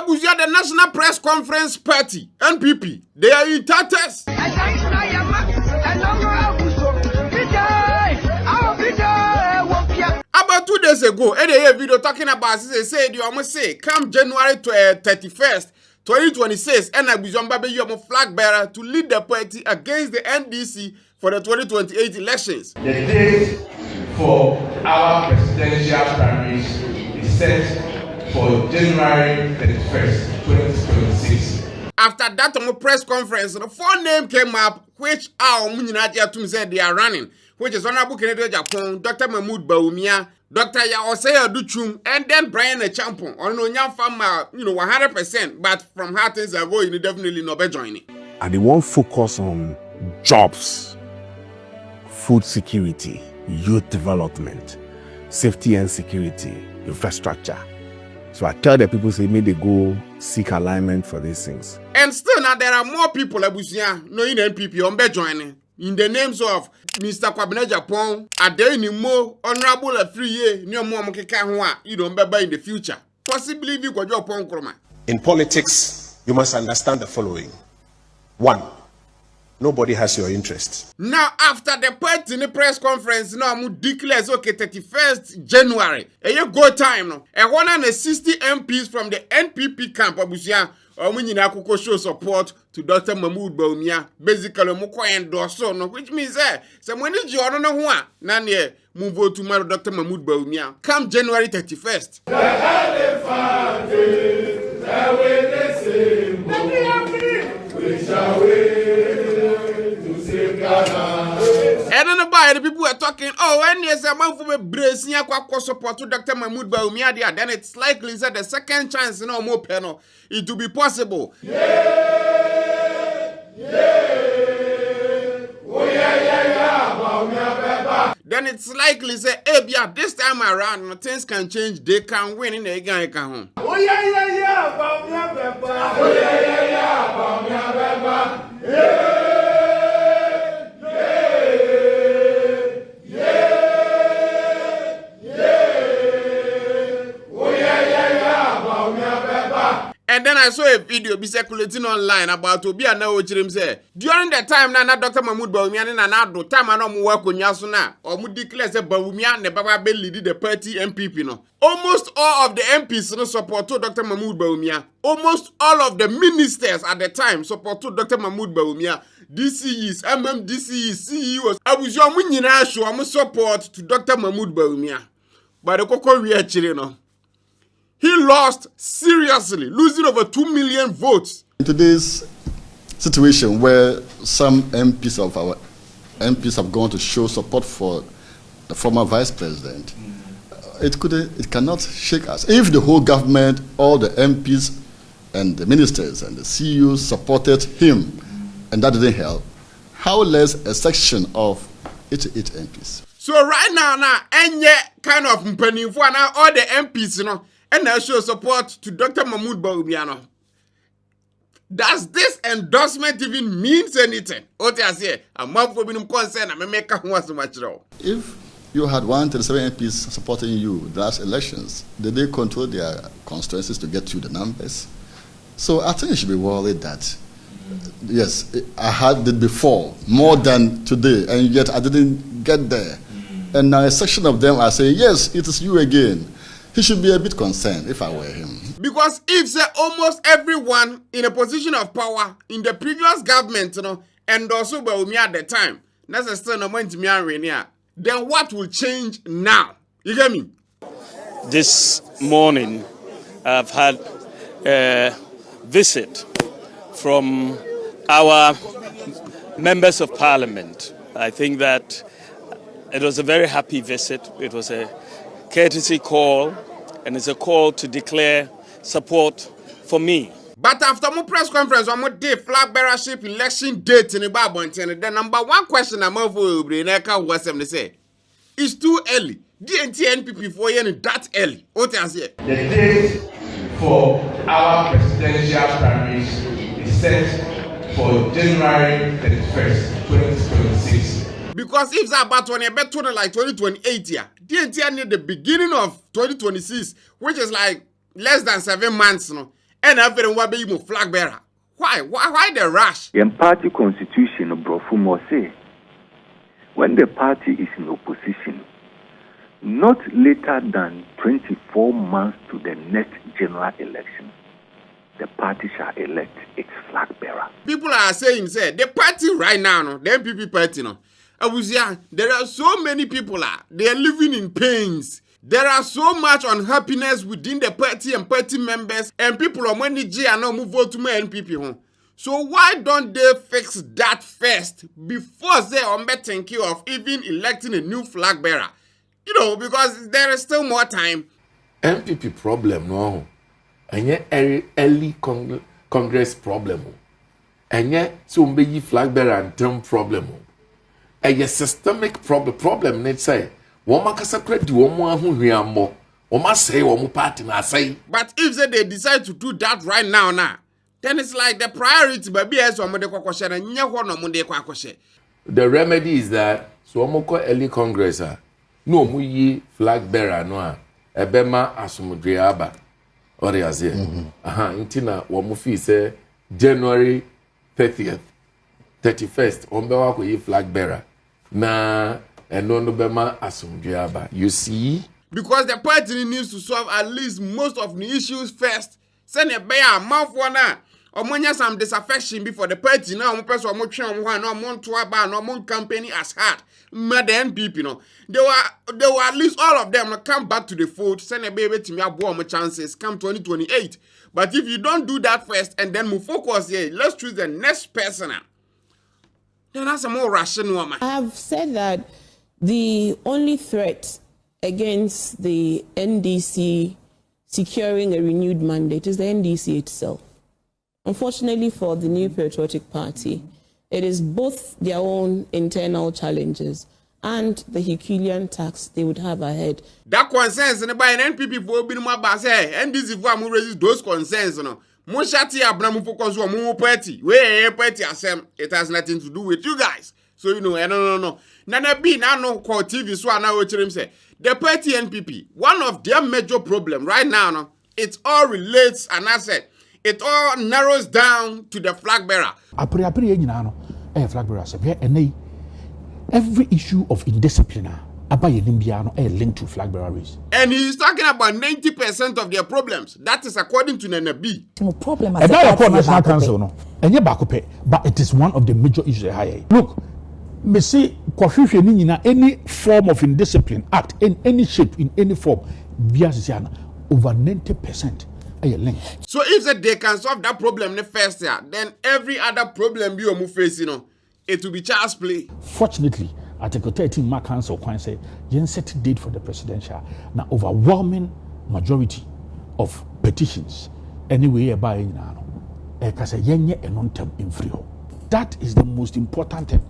Abuja, the National Press Conference Party, NPP, they are in tatters. About 2 days ago, a video talking about this, they said you almost say, come January 31st, 2026, and Abuja Baby, you are a flag bearer to lead the party against the NDC for the 2028 elections. The date for our presidential primaries is set for January 31st, 2026. After that press conference, the 4 names came up, which our Munyinatia said they are running, which is Honorable Kennedy Agyapong, Dr. MPs Bawumia, Dr. Yaosea Duchum, and then Brian Agyapong. On no young farmer, 100%, but from how things are going, you definitely not be joining. And they won't focus on jobs, food security, youth development, safety and security, infrastructure. So I tell the people, say, may they go seek alignment for these things. And still now there are more people Abusia, no in NPP on be joining. In the names of Mr. Kwabena Agyapong, Adeni Mo, Honorable Afriye, New Momokeka Hua, you don't be in the future. Possibly we could job on Kroma. In politics, you must understand the following. 1, nobody has your interest. Now, after the party in the press conference, now I'm declares okay 31st January. A year go time now. 160 MPs from the NPP camp Abusia. Or show support to Dr. MPs Bawumia. Basically, moko endorse no, which means someone is you don't know who. Nanye move vote to marry Dr. MPs Bawumia. Come January 31st. And then the people are talking, oh, when there's a man for a brace, support to Dr. MPs Bawumia, then it's likely that the second chance, more panel, it will be possible. Then it's likely that, hey, yeah, this time around, things can change, they can win in the game. And then I saw a video be circulating online about Obi and Naochirim say during the time na Dr. MPs Bawumia na na time na mo work on yasuna or mu declare say Bawumia ne baba be lead the party NPP no. Almost all of the MPs no support to Dr. MPs Bawumia. Almost all of the ministers at the time support to Dr. MPs Bawumia. DCEs, MMDCEs, CEOs. Abuja mu nyina show am support to Dr. MPs Bawumia. But the koko we actually no. He lost seriously, losing over 2 million votes. In today's situation where some MPs have gone to show support for the former vice president, it cannot shake us. If the whole government, all the MPs and the ministers and the CEOs supported him, and that didn't help, how less a section of 88 MPs? So right now, any kind of mpany for now, all the MPs, and I show support to Dr. MPs Bawumia. Does this endorsement even means anything? What I say, I'm not for being concerned. I'm making so much. If you had 137 MPs supporting you the last elections, did they control their constituencies to get you the numbers? So I think you should be worried that yes, I had it before more than today, and yet I didn't get there. And now a section of them are saying, yes, it is you again. He should be a bit concerned if I were him. Because if say almost everyone in a position of power in the previous government, and also Bawumia at the time, that's still no point to me and then what will change now? You get me? This morning, I've had a visit from our members of parliament. I think that it was a very happy visit. It was a courtesy call, and it's a call to declare support for me. But after my press conference, I'm going to flag bearership election date in the Bible. And the number one question I'm over was them to say, it's too early. NPP for you that early. What I say? The date for our presidential primaries is set for January 31st, 2026. Because if that about when you bet like 2028 here, DNT need the beginning of 2026, which is like less than 7 months, And after what be you flag bearer. Why the rush? The party constitution of Brofumo say, when the party is in opposition, not later than 24 months to the next general election, the party shall elect its flag bearer. People are saying, say, the party right now, no, the MPP party, no. There are so many people, they are living in pains. There are so much unhappiness within the party and party members, and people on money G and no move vote to my NPP home. So why don't they fix that first before they are thinking of even electing a new flag bearer? You know, because there is still more time. MPP problem, no. And yet early Congress problem. And yet so many flag bearer and term problem. A systemic problem, let's say. But if they decide to do that right now, then it's like the priority baby as the remedy is that so moko early Congress no mu yi flag bearer no ebema asumudreaba or yazie intina wo mu fi say January 30th 31st ombewa ko yi flag bearer na eno no bema asumudreaba. You see, because the party needs to solve at least most of the issues first. Send a bear mouth one or some disaffection before the party now person no campaign as hard. Mad NPP no. They were at least all of them come back to the fold, send a baby to me more chances come 2028. But if you don't do that first and then move focus here, let's choose the next person. Then that's a more rational woman. I have said that the only threat against the NDC securing a renewed mandate is the NDC itself. Unfortunately for the new Patriotic Party, it is both their own internal challenges and the Herculean tax they would have ahead. That concerns by an NPP for being my boss, NDC for resist those concerns. Moshati Abraham focus on more party. Where party assem, it has nothing to do with you guys. So you know, no. Nana B now no call TV so now what him say. The party NPP, one of their major problem right now, it all relates and I said it all narrows down to the flag bearer. Flag bearer every issue of indiscipline linked to flag bearer race. And he's talking about 90% of their problems. That is according to Nana B. No problem. National Council, no. But it is one of the major issues. Look, me say Kofi any form of indiscipline act in any shape, in any form, over 90% are linked. So if they can solve that problem the first year, then every other problem you face, it will be child's play. Fortunately, Article 13 Mark Council can say yen set date for the presidential. Now overwhelming majority of petitions anyway by now. That is the most important thing.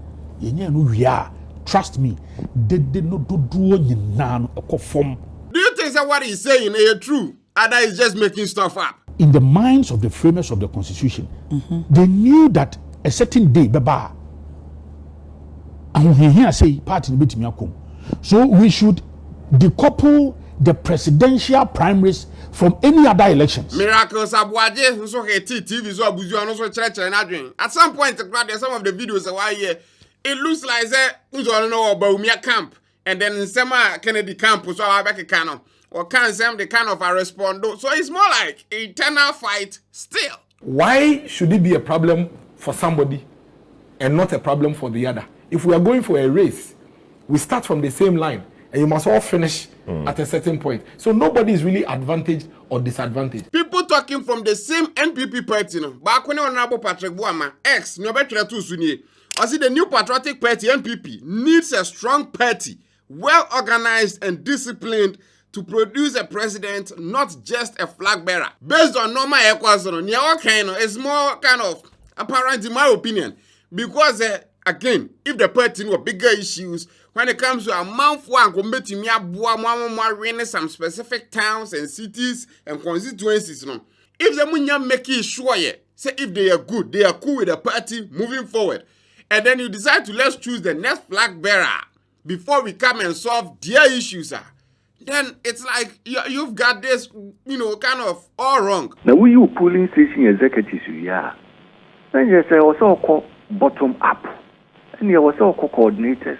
Trust me, they did not do form. Do you think that what he's saying is true? Ada is just making stuff up. In the minds of the framers of the Constitution, they knew that a certain day, baba, and here say party. So we should decouple the presidential primaries from any other elections. Miracles Abuaje, so TV, so Abuja, so church and Adrian. At some point, some of the videos why here, it looks like that we don't know about Bawumia camp, and then some Kennedy camp, so I back a canon. Or can some the kind of a respond. So it's more like an eternal fight still. Why should it be a problem for somebody and not a problem for the other? If we are going for a race, we start from the same line and you must all finish at a certain point. So nobody is really advantaged or disadvantaged. People talking from the same NPP party, back when Honorable Patrick Bawumia, ex, I see the new Patriotic Party, NPP, needs a strong party, well organized and disciplined to produce a president, not just a flag bearer. Based on normal equation, it's more kind of apparent in my opinion. Because, again, if the party were bigger issues, when it comes to a month one, some specific towns and cities and constituencies, if the munya make it sure, say if they are good, they are cool with the party moving forward. And then you decide to let's choose the next flag bearer before we come and solve their issues. then it's like you've got this, kind of all wrong. Now, we you polling station executives, then you say also call bottom up, and you also call coordinators,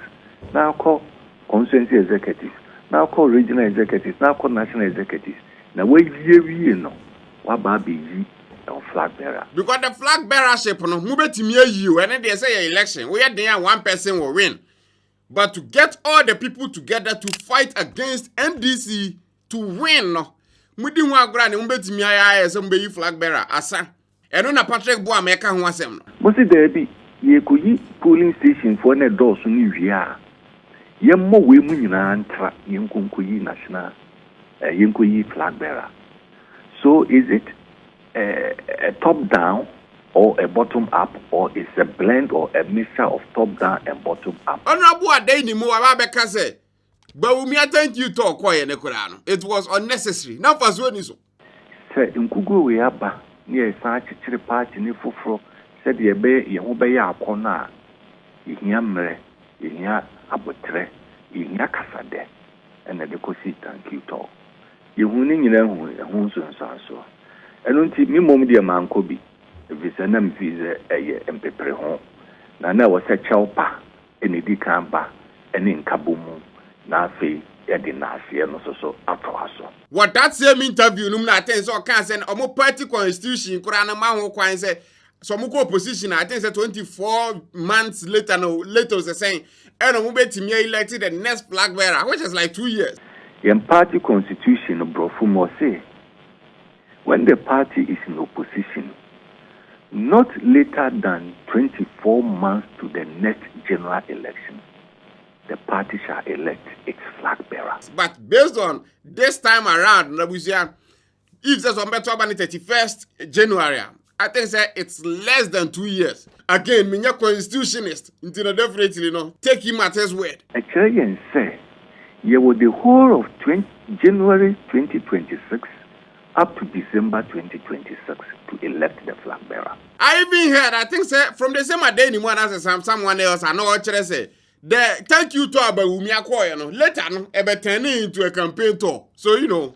now call constituency executives, now call regional executives, now call national executives. Now, where you know, what baby on flag bearer? Because the flag bearership, no, move to me you, and then they say election, we are there, one person will win. But to get all the people together to fight against NDC to win, no, we didn't want to go and me as somebody flag bearer, asa. And on a Patrick Boameka who was him. Must there be ye could polling station for a door soon you hear. Ye more women and track Yunkuyi national, Yunkuyi flag bearer. So is it a top down or a bottom up, or it's a blend or a mixture of top down and bottom up? Honorable Adeni Mo Ababeka said, Bawumia, thank you to acquire Nekorano. It was unnecessary. Now for Zweniso. Say in Kugu we abba near such a party ni fufro said ye be Yahubeya Kona, Yamre, Yia Abotre, Yia Casade, and the Decosi, thank you to. You winning in a Hunson Sanso. And until me mom dear man could be. If it's an MPs MPP home, Nana was a chowpa, any decamba, and in Kabumu, Nafi, Edinasi, and also Atoaso. What that same interview, Numna attends or can send a more party constitution, Korana Maho Kwan say, some opposition, I think 24 months later, no, later was saying, and Mubeti elected the next flag bearer, which is like 2 years. In party constitution of Brofumo say, when the party is in opposition, not later than 24 months to the next general election, the party shall elect its flag bearer. But based on this time around, Nabusia, if there's on better than 31st January, I think it's less than 2 years. Again, me constitutionist, definitely take him at his word. Actually, and say, you were the whole of January 2026 up to December 2026 to elect the flag bearer. I even heard, I think, from the same day anymore as someone else, I know what you say. Thank you to Bawumia, later, ever turning into a campaign tour. So,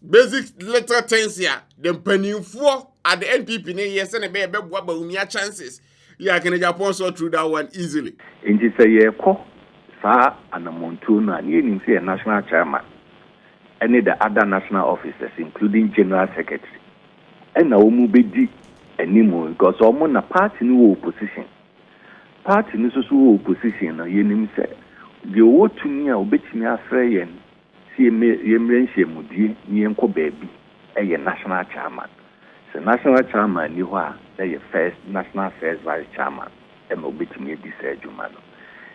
basic little things here, the penny for at the NPP, yes, and a baby, what Bawumia chances. Yeah, can Agyapong so through that one easily. In this year, Sa and a Montuna, and you say a national chairman. Any the other national officers, including General Secretary, and now Mubedi anymore because almost a party new opposition. Party new so opposition, and you say, the old to me, obey me as Rayan, see me, Yemrenche Mudi, Nienko baby, a national chairman. So, national chairman, you are the first national affairs vice chairman, and obey me this Jumano.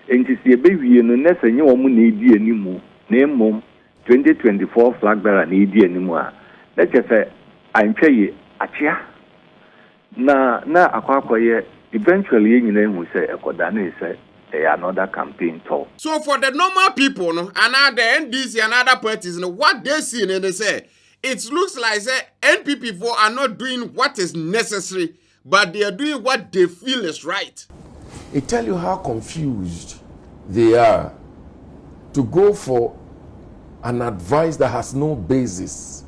And to see a baby, and less than you need anymore, name mom. 2024 flag bearer need anymore. Let's just say I'm paying achia. Na akwakoye eventually you know say ekodane say another campaign tour. So for the normal people, and the NDC and other parties, what they see and they say, it looks like NPP are not doing what is necessary, but they are doing what they feel is right. It tell you how confused they are to go for an advice that has no basis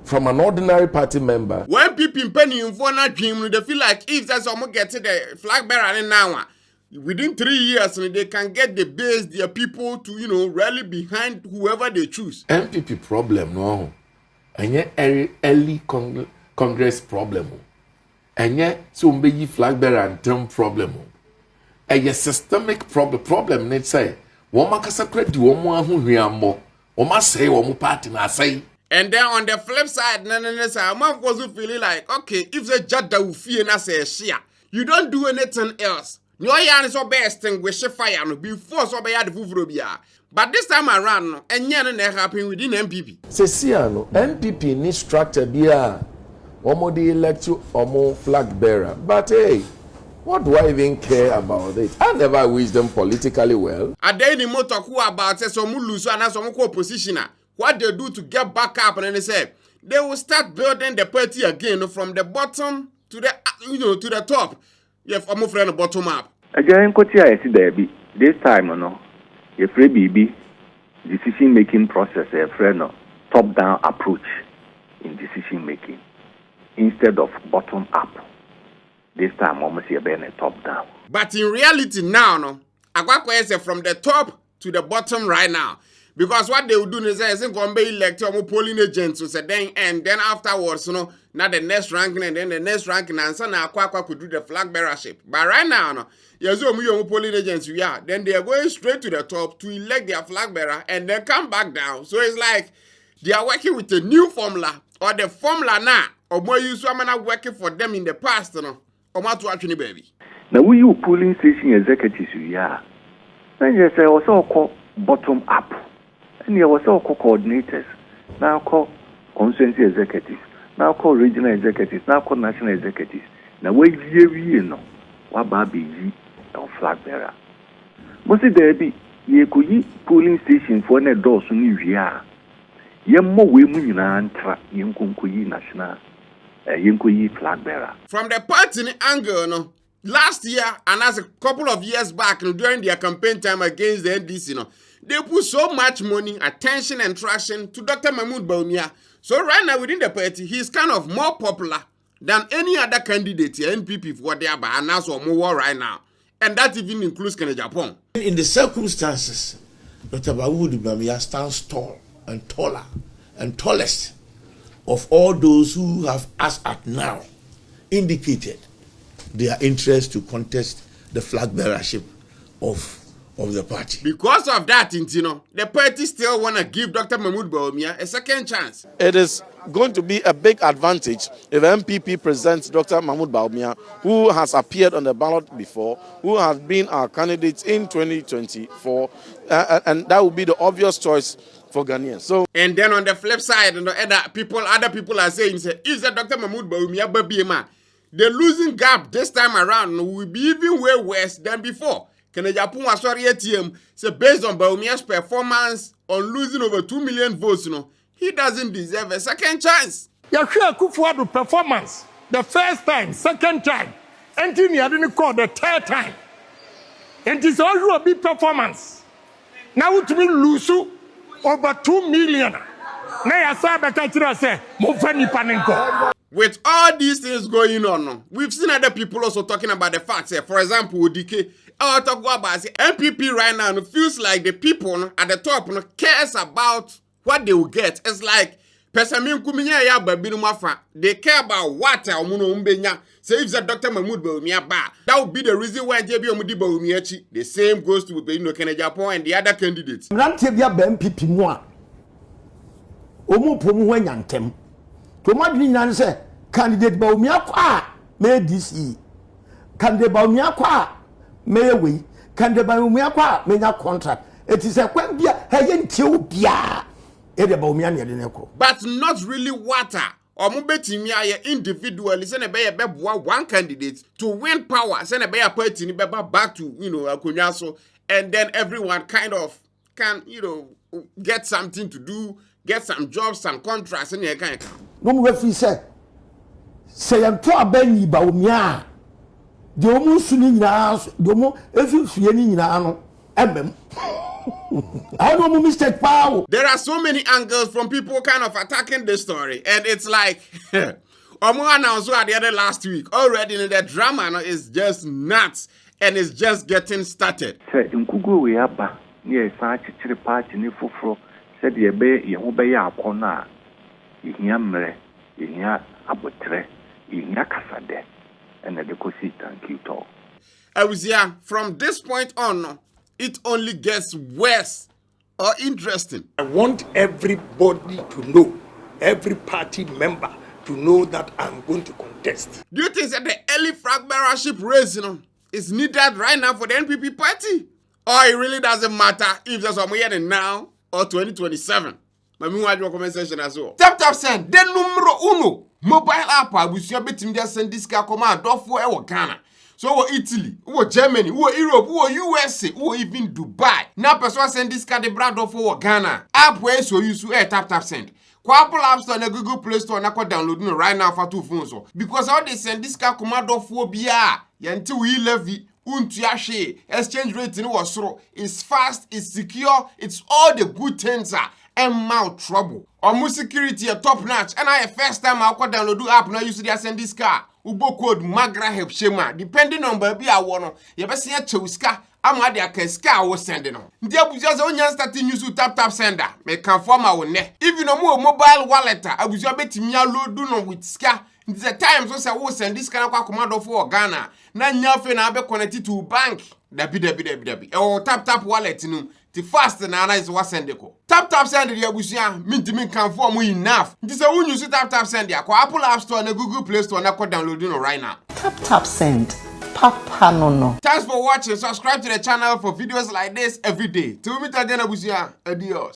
from an ordinary party member. When people penny in for not dream, they feel like if that's someone get to the flag bearer now, within 3 years, they can get the base, their people to, rally behind whoever they choose. MPP problem, no. And yet, early Congress problem. And yet, so maybe flag bearer and term problem. And yet, systemic problem, let's say. And then on the flip side, I'm also feeling like, okay, if the Dada will fear and say share, you don't do anything else. No yarn is so best thing with fire before so bad the but this time around, and yan happen within MPP. Sesiano, MPP needs structure be a the elect you or more flag bearer. But hey, what do I even care about it? I never wish them politically well. Are there any more talk about some lose and some oppositioner? What they do to get back up, and then they say they will start building the party again from the bottom to the to the top. You have almost friend the bottom up. Again, Kotia is there. This time, you free BB, decision-making process, a friend, top-down approach in decision-making instead of bottom-up. This time, almost a top-down. But in reality now, no, Akwakwa is from the top to the bottom right now. Because what they will do is they going to be elected polling agents to say then, and then afterwards, now the next ranking and then the next ranking, and so now Akwakwa could do the flag bearership. But right now, no, polling agents we are, then they are going straight to the top to elect their flag bearer and then come back down. So it's like they are working with a new formula or the formula now, or more you so I'm working for them in the past, or what to actually baby. Now we you polling station executives we are. Then you say also call bottom up. And you also call coordinators. Now call constituency executives. Now call regional executives. Now call national executives. Now we know what baby on flag bearer. But see there be ye could polling station for an door so new year. Ye more women and tra yunkuyi national yunkuyi flag bearer. From the party angle, no. Last year, and as a couple of years back, during their campaign time against the NDC, they put so much money, attention, and traction to Dr. Mahmoud Bawumia. So right now, within the party, he's kind of more popular than any other candidate here, NPP, for their and also more right now. And that even includes Agyapong. In the circumstances, Dr. Mahmoud Bawumia stands tall and taller and tallest of all those who have, as at now, indicated their interest to contest the flag bearership of the party. Because of that, the party still want to give Dr. Mahmoud Bawumia a second chance. It is going to be a big advantage if MPP presents Dr. Mahmoud Bawumia, who has appeared on the ballot before, who has been our candidate in 2024, and that would be the obvious choice for Ghanaians. So, and then on the flip side, other people are saying, if Dr. Mahmoud Bawumia Babiema, the losing gap this time around will be even way worse than before. Agyapong was sorry ATM. So based on Bawumia's performance on losing over 2 million votes, he doesn't deserve a second chance. Yahweh Kufuor performance the first time, second time, and he didn't call the third time. And it's also a big performance. Now it will lose over 2 million. Now I say, with all these things going on, we've seen other people also talking about the facts. For example, Udike, MPP right now feels like the people at the top cares about what they will get. It's like they care about what so if the Dr. Mahmoud Bawumia that would be the reason why the same goes to Agyapong and the other candidates. Candidate Bawumia kwa me DC, candidate Bawumia kwa me we, candidate Bawumia kwa me nya contract. It is a when bia hayentie bia e de Bawumia ne de neko. But not really water. Or mubetimi aye individually say na be beboa one candidate to win power. Say na be a party ni beba back to akonya so, and then everyone kind of can get something to do, get some jobs, some contracts and you can. No mo fi say am to abani Bawumia de omu suni nyina de omu efifie ni nyina no emem I don't mistake power. There are so many angles from people kind of attacking this story, and it's like Omo announced at the other last week already. The drama is just nuts and it's just getting started. Say Nkugu we aba near such a party ni fufro said ye be ye ho be ya akona ihia mre ihia abotre ihia kasade and the kosi thank you to. I was here from this point on. It only gets worse or interesting. I want everybody to know, every party member to know that I'm going to contest. Do you think that the early flag bearership race is needed right now for the NPP party? Or it really doesn't matter if there's someone here now or 2027? Let me watch your comment section as well. Tap send. The numero uno mobile app. We see a bit in there send this command off for Ghana. So Italy, Germany, Europe, USA, even Dubai. Now person send this card the brand of Ghana. App where so you to tap send. Apple App Store and Google Play Store na downloading right now for two phones. Because how they send this card command of BR. Yanti we levy untuashe exchange rate no wasoro. It's fast, it's secure, it's all the good things and mount trouble. Omu security a top notch and I first time I could download the app now use the send this car. Ubo code Magraheb Shema depending on baby I want. You better see a chowska. I'm at the ska was sending on. Dear Bujas only starting use to tap sender. Make conform our ne. If you know more mobile wallet, I was your bet me load do no with ska. It's a time so I was send this kind of commando for Ghana. Na nyafin abe connected to bank. Dabi. Oh tap wallet no. The fast na is what send ko. Tap send the abusia mean conform enough. This a one use tap send ya. Ko Apple App Store and Google Play Store na ko download no right now. Tap send. Papa no. Thanks for watching. Subscribe to the channel for videos like this every day. Till we meet again, abusia. Adios.